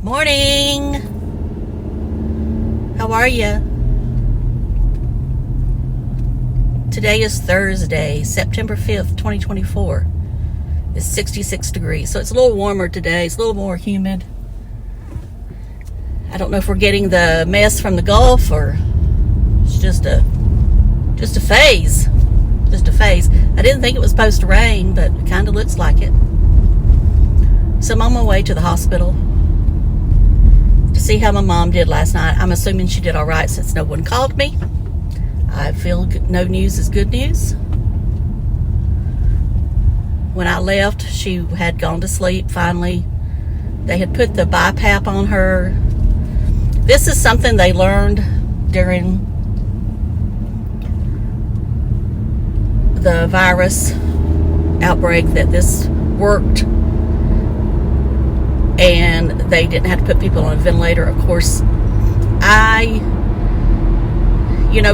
Morning. How are you? Today is Thursday, September 5th, 2024. It's 66 degrees, so it's a little warmer today. It's a little more humid. I don't know if we're getting the mess from the Gulf or it's just a phase. Just a phase. I didn't think it was supposed to rain, but it kind of looks like it. So I'm on my way to the hospital to see how my mom did last night. I'm assuming she did all right since no one called me. I feel no news is good news. When I left, she had gone to sleep finally. They had put the BiPAP on her. This is something they learned during the virus outbreak, that this worked and they didn't have to put people on a ventilator. Of course,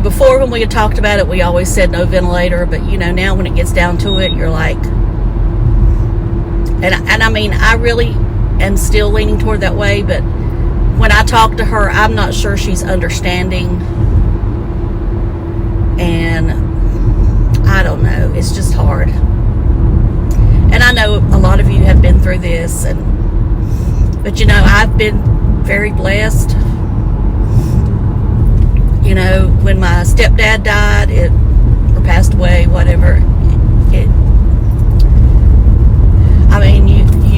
before when we had talked about it, we always said no ventilator, but now when it gets down to it, you're like, and I mean, I really am still leaning toward that way, but when I talk to her, I'm not sure she's understanding, and I don't know, it's just hard. And I know a lot of you have been through this, but I've been very blessed. When my stepdad died, or passed away, whatever, you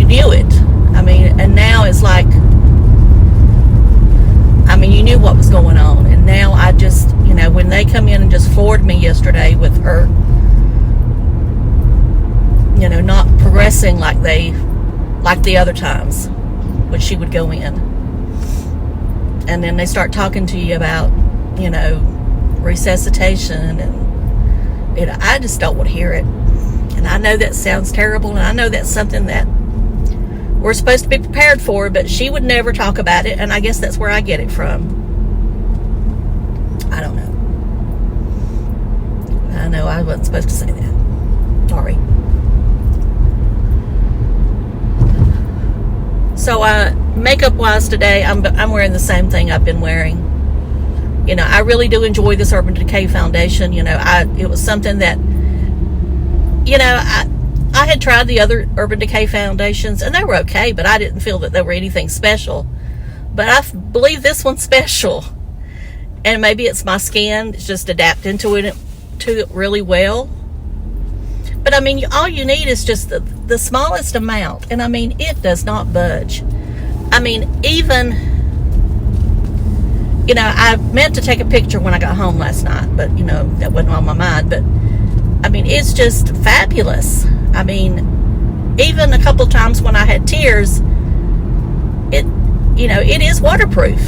knew it. And now it's like, you knew what was going on. And now I just, when they come in and just floored me yesterday with her, not progressing like the other times when she would go in. And then they start talking to you about, resuscitation, and I just don't want to hear it. And I know that sounds terrible, and I know that's something that we're supposed to be prepared for, but she would never talk about it, and I guess that's where I get it from. I don't know. I know I wasn't supposed to say that. Sorry. So makeup wise today, I'm wearing the same thing I've been wearing. I really do enjoy this Urban Decay foundation. It was something that, I had tried the other Urban Decay foundations and they were okay, but I didn't feel that they were anything special. But I believe this one's special. And maybe it's my skin. It's just adapting to it really well. But all you need is just the smallest amount. And it does not budge. Even, I meant to take a picture when I got home last night, but, that wasn't on my mind. But, it's just fabulous. Even a couple times when I had tears, it is waterproof.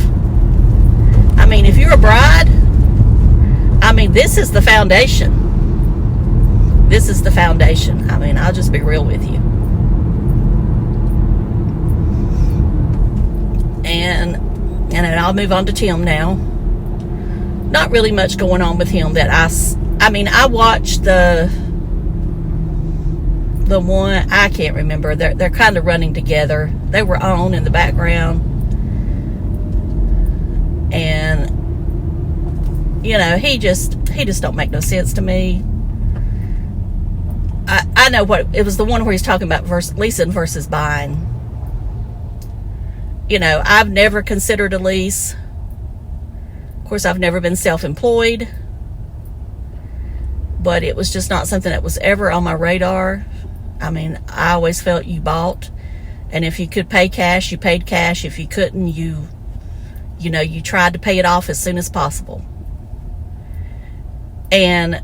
If you're a bride, this is the foundation. This is the foundation. I'll just be real with you. And I'll move on to Tim now. Not really much going on with him that I watched the one, I can't remember. They're kind of running together. They were on in the background. And he just don't make no sense to me. I know what it was, the one where he's talking about leasing versus buying. I've never considered a lease. Of course, I've never been self-employed, but it was just not something that was ever on my radar. I always felt you bought, and if you could pay cash, you paid cash. If you couldn't, you tried to pay it off as soon as possible. And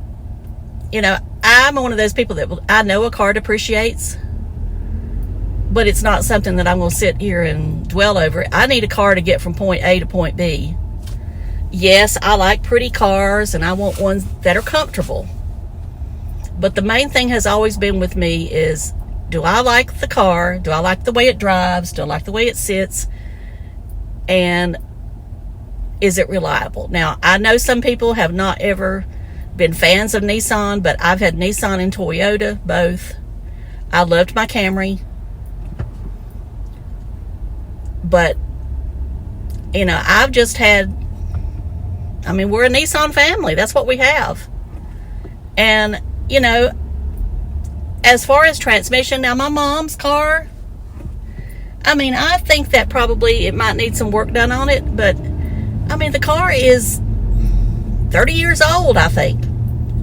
I'm one of those people that I know a car depreciates, but it's not something that I'm going to sit here and dwell over. I need a car to get from point A to point B. Yes, I like pretty cars, and I want ones that are comfortable. But the main thing has always been with me is, do I like the car? Do I like the way it drives? Do I like the way it sits? And is it reliable? Now, I know some people have not ever been fans of Nissan, but I've had Nissan and Toyota, both. I loved my Camry. But I've just had, we're a Nissan family. That's what we have. And, as far as transmission, now my mom's car, I think that probably it might need some work done on it, but, the car is 30 years old, I think.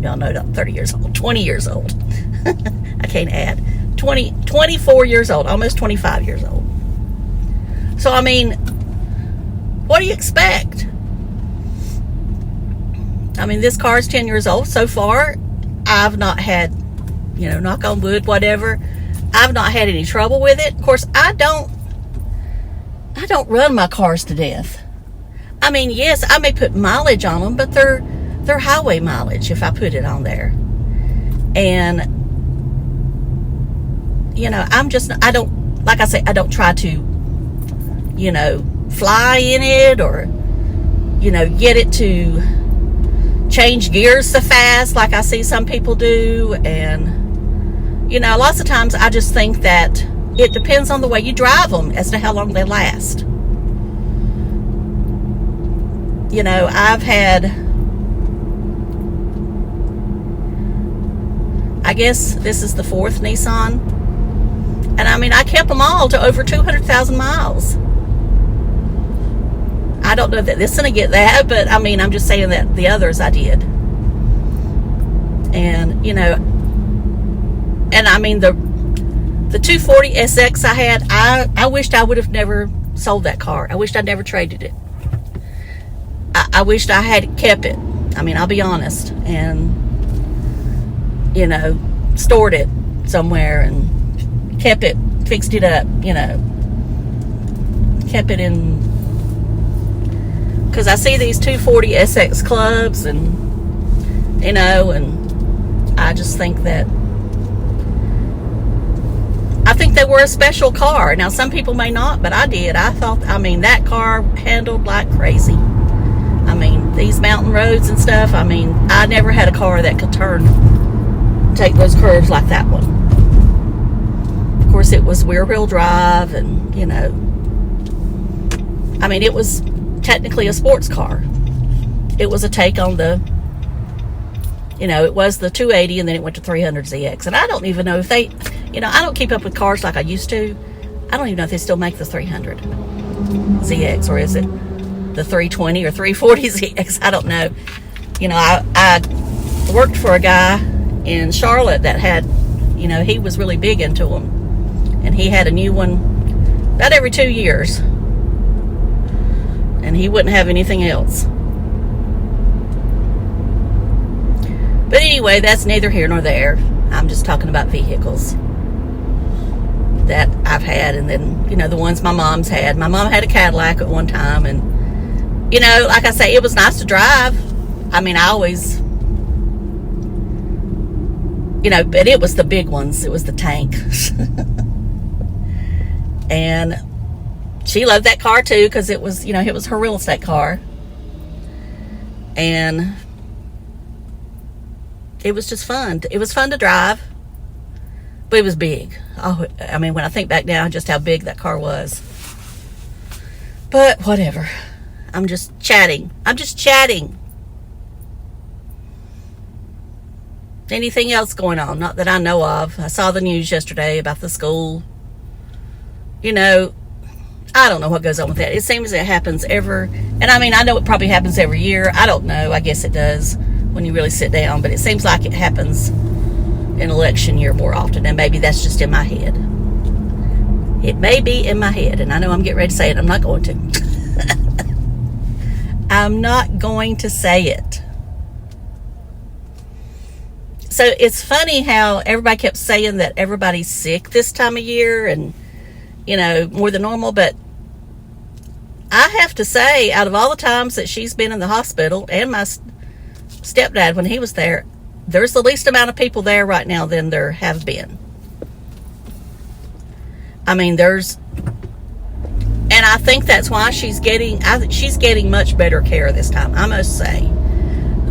No, not 30 years old, 20 years old. I can't add. 24 years old, almost 25 years old. So, what do you expect? This car is 10 years old. So far, I've not had, knock on wood, whatever. I've not had any trouble with it. Of course, I don't run my cars to death. Yes, I may put mileage on them, but they're highway mileage if I put it on there. And, I don't, like I say, I don't try to, fly in it or, get it to change gears so fast like I see some people do. And, lots of times I just think that it depends on the way you drive them as to how long they last. I've had, I guess this is the 4th Nissan. And I kept them all to over 200,000 miles. I don't know that this is going to get that, but I'm just saying that the others I did. And, the 240 SX I had, I wished I would have never sold that car. I wished I never traded it. I wished I had kept it. I'll be honest. And, stored it somewhere and kept it, fixed it up, kept it in. Because I see these 240 SX clubs and, and I just think that, I think they were a special car. Now, some people may not, but I did. I thought, that car handled like crazy. These mountain roads and stuff, I never had a car that could take those curves like that one. Of course, it was rear-wheel drive and, it was technically a sports car. It was a take on the, it was the 280 and then it went to 300ZX. And I don't even know if they, I don't keep up with cars like I used to. I don't even know if they still make the 300ZX, or is it the 320 or 340ZX? I don't know. I worked for a guy in Charlotte that had, he was really big into them. And he had a new one about every 2 years. And he wouldn't have anything else. But anyway, that's neither here nor there. I'm just talking about vehicles that I've had, and then, the ones my mom's had. My mom had a Cadillac at one time, and, like I say, it was nice to drive. I always, but it was the big ones. It was the tank. And she loved that car too, because it was, it was her real estate car. And it was just fun. It was fun to drive, but it was big. Oh, when I think back now, just how big that car was. But whatever. I'm just chatting. Anything else going on? Not that I know of. I saw the news yesterday about the school. I don't know what goes on with that. It seems it happens and I know it probably happens every year. I don't know. I guess it does when you really sit down, but it seems like it happens in election year more often, and maybe that's just in my head. It may be in my head, and I know I'm getting ready to say it. I'm not going to. I'm not going to say it. So it's funny how everybody kept saying that everybody's sick this time of year and, more than normal. But I have to say, out of all the times that she's been in the hospital, and my stepdad when he was there, there's the least amount of people there right now than there have been. And I think that's why she's getting much better care this time, I must say.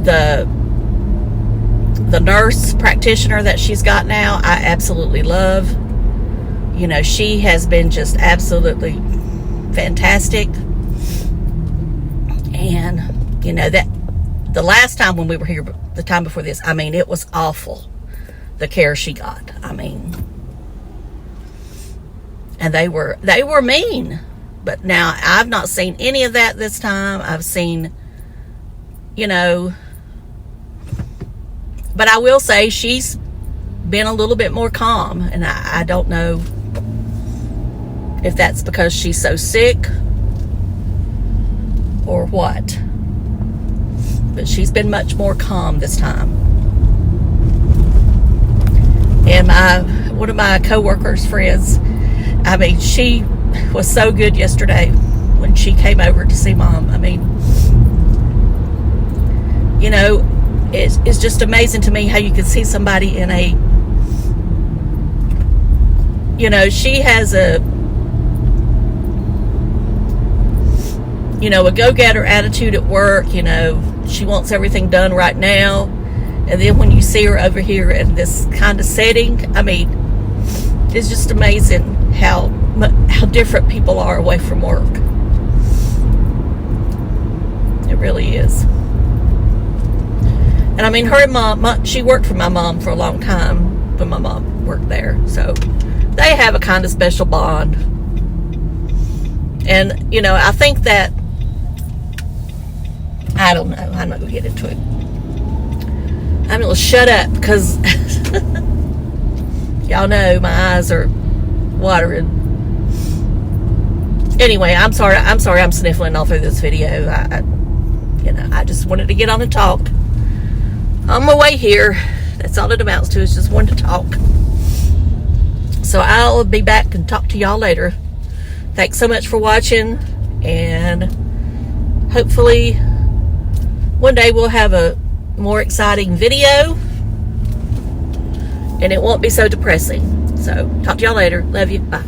The nurse practitioner that she's got now, I absolutely love. She has been just absolutely fantastic. And, you know, that the last time when we were here, the time before this, I mean, it was awful, the care she got. I mean, and they were mean. But now I've not seen any of that this time. I've seen, you know, but I will say she's been a little bit more calm, and I don't know if that's because she's so sick or what, but she's been much more calm this time. And one of my co-workers friends, I mean, she was so good yesterday when she came over to see Mom. I mean, you know, it's just amazing to me how you can see somebody in a, you know, she has a, you know, a go-getter attitude at work. You know, she wants everything done right now. And then when you see her over here in this kind of setting, I mean, it's just amazing how different people are away from work. It really is. And I mean, her and Mom, she worked for my mom for a long time when my mom worked there. So they have a kind of special bond. And, you know, I think that, I don't know, I'm not going to get into it. I'm going to shut up because y'all know my eyes are watering. Anyway, I'm sorry I'm sniffling all through this video. You know, I just wanted to get on and talk. On my way here, that's all it amounts to, is just wanting to talk. So I'll be back and talk to y'all later. Thanks so much for watching, and hopefully one day we'll have a more exciting video and it won't be so depressing. So talk to y'all later. Love you. Bye.